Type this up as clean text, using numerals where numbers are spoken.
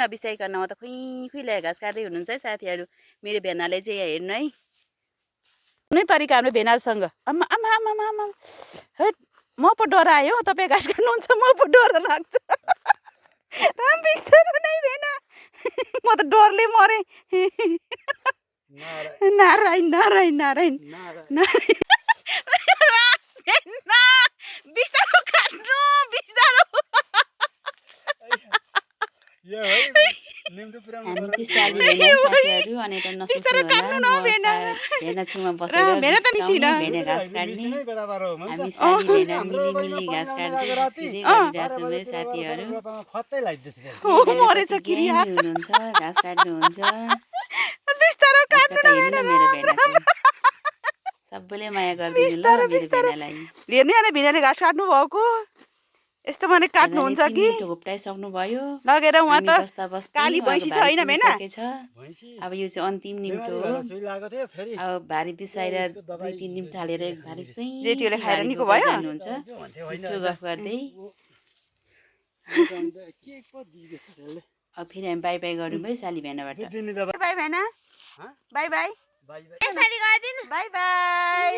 नबिसाइकन त खुइ ल्याए घाँस काट्दै हुनुहुन्छ है साथीहरू। मेरो भेनाले चाहिँ यहाँ हेर्नु है कुनै तरिका हाम्रो भेनाहरूसँग आमा आमा आमा आमा हेट म पो डरायो तपाईँ घाँस काट्नुहुन्छ म पो डर लाग्छ बिस्तारो नै भेना म त डरले मरेँ नारायण नारायण नारायण नारायण बिस्तारो काट्नु बिस्तारो हामी चाहिँ साली भेना साथीहरू अनि त नसोच्नु होला भेना छेउमा बसेर जिस्काउने भेना घाँस काट्ने हामी साली भेना मिली घाँस काट्दै जिस्किँदै गरिरहेछौँ है साथीहरू हुनुहुन्छ घाँस काट्नुहुन्छ हेर्नु न मेरो भेनाको सबैले माया गरिदिनु ल मेरो भेनालाई हेर्नु अनि भेनाले घाँस काट्नु भएको यस्तो माने काट्नुहुन्छ कि घोप्टाइसक्नु भयो लगेर उहाँ त काली भैँसी छ हैन भेना अब यो चाहिँ अन्तिम निम्तो हो अब भारी बिसाएर 2-3 निम्तो हालेर भारी चाहिँ जेठीले खाएर निको भयो जानुहुन्छ मिठो गफ गर्दै अब फेरि हामी बाइ बाइ गरौँ है साली भेनाबाट बाइ भेना बाइ बाइ बाइ बाइ